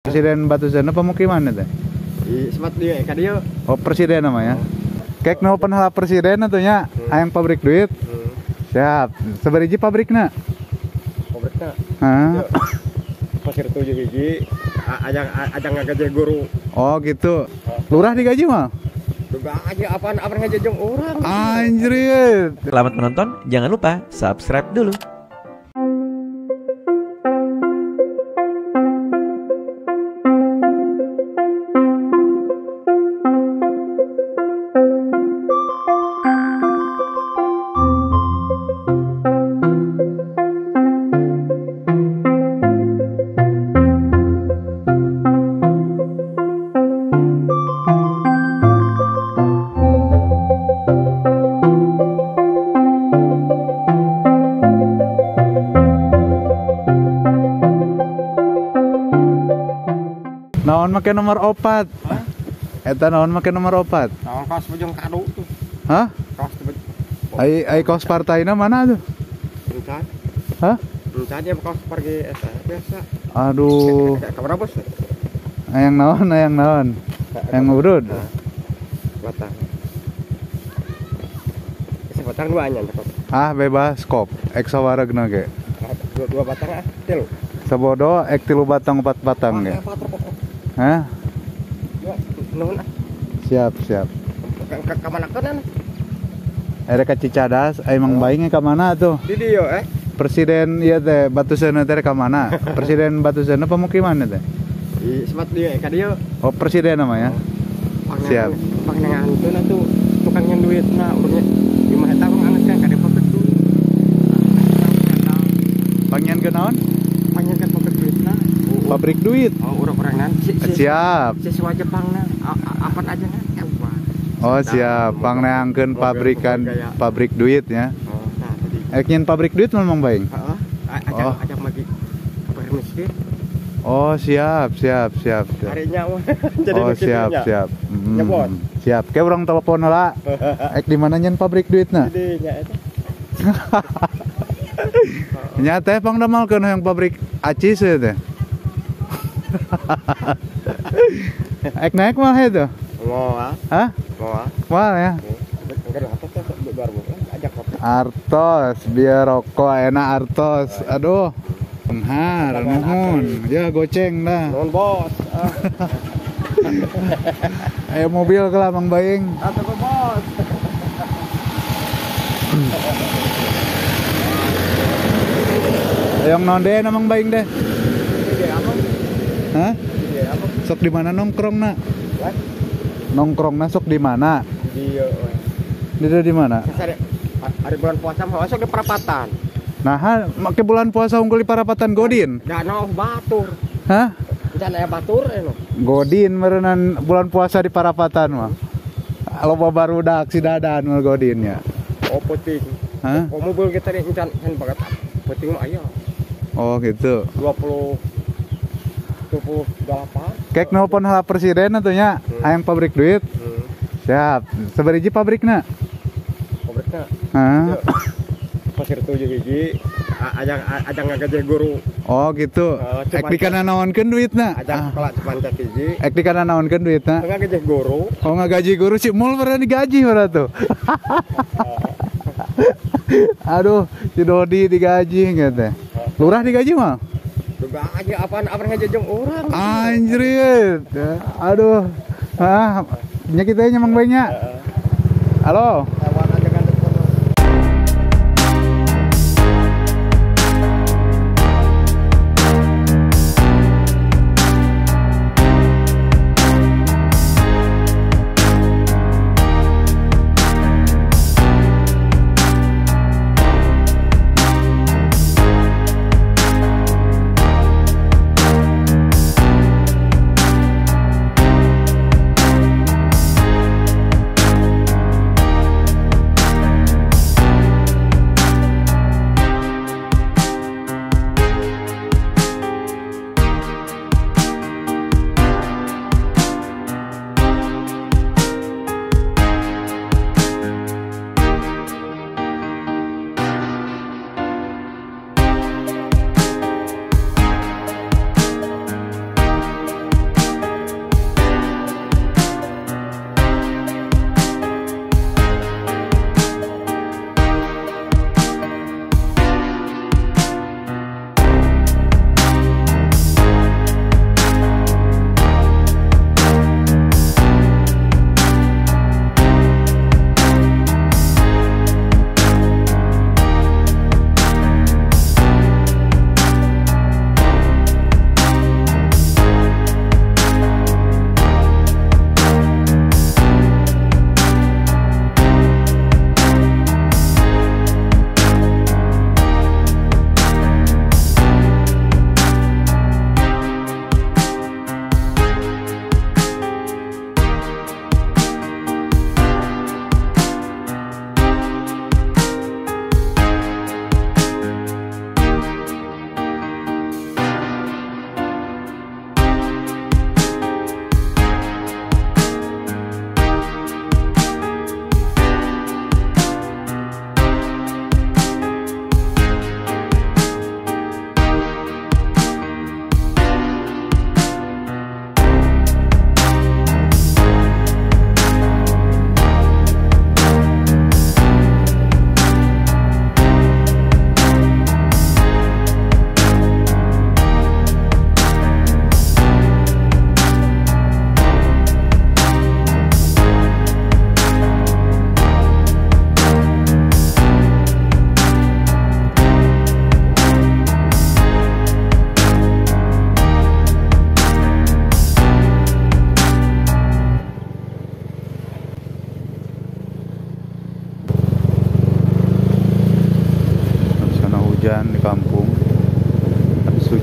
Presiden Batuzena pemukiman itu? Di semat dia, ka dia. Oh, presiden namanya. Kek no penhala presiden atunya ayang pabrik duit. Siap. Sabariji pabrikna? Pabrikna. Hah? Pasir 7 hiji. Ajang ngagaji guru. Oh, gitu. Lurah digaji mah? Duga aja apaan ngajajong orang. Anjrit. Selamat menonton, jangan lupa subscribe dulu. Naon make nomor 4? Eta naon make nomor 4? Naon kaos bojong kado tuh. Hah? Kaos bojong. Ai kaos partaina mana tuh? Encan. Hah? Encan dia kaos pergi biasa. Aduh. Kamera bos. Ayang naon? Yang urut. Batang. Isi batang dua anyan takut. Ah, bebas kop. Ek sawaragna ge. Dua batang ah, tilu. Sabodo ek 3 batang 4 batang ge. Hah? Nuhun ah. Siap. Ka mana kan? Ada ka Cicadas, emang baingnya ka mana tuh? Di dieu Presiden ieu teh Batuzena teh ka mana? Presiden Batuzena pemukiman teh? Di semat dia, ka dieu. Oh, presiden namanya. Siap. Pangangankeun atuh tukang nyan duitna urangnya 5 hektar angeutkeun ka dieu pabrik duit. Pangyan ke naon? Pangankeun pabrik duitna. Pabrik duit. Oh, urang-urang nan Siap. siswa Jepangna apa aja na ewa. Oh, siap. Pangneangkeun pabrik duit ya. Oh, nah tadi. Ek nyen pabrik duit memang baing. Heeh. Ajak magi kabar miskin. Oh, siap. Harinya jadi Oh, siap. Nyebot. Siap. Kayak orang telepon heula. Ek di mana nyen pabrik duitna? Jadi nya eta. Nya teh pangdamalkeun yang pabrik acis teh. Ek naik mah itu. Moal. Hah? Moal. Wah ya. Enggak lah atas baru ajak kopi. Artos, biar rokok enak Artos. Aduh. Penghar, nuhun. Ya goceng dah. Nuhun bos. Ayo mobil ke Mang Baing. Atuh bos. Yang nonde Mang Baing deh. Ini apa? Hah? Ini apa? Sok di mana nongkrongna? What? Nongkrongna sok di mana? Di mana? Hari bulan puasa mah sok di perapatan. Nah, make bulan puasa unggul di Parapatan Godin. Danau batur. Hah? Can aya batur eno. Godin meureunan bulan puasa di Parapatan mah. Loba barudak si dadan mah Godinnya. Oh penting. Hah? Oh mobil kita nih can banget. Penting mah aya. Oh gitu. 28. Kek nelpon hala presiden atunya ayang pabrik duit. Siap. Sabariji pabrikna? Pabrikna. Hah? Pasir 7 hiji. Ajang ngagaji guru. Oh gitu. Ek dikana naonkeun duitna? Ajang sekolah Cipancat hiji. Ek dikana naonkeun duitna? Ngagaji guru. Oh ngagaji guru si mul pernah digaji pernah tuh. Aduh, si Dodi digaji gitu. Lurah digaji mah? Duga aja apaan ngajajong orang. Anjrit. Aduh. Ah, nya kita nya Mang Baingnya. Halo.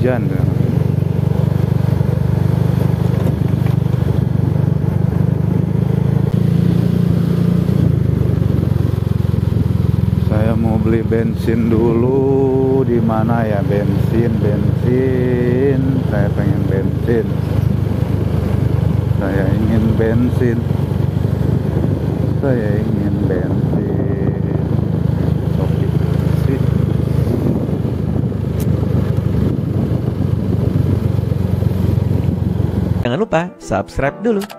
hujan tuh. Saya mau beli bensin dulu. Di mana ya bensin? Saya pengen bensin. Saya ingin bensin. Oke sih. Jangan lupa subscribe dulu.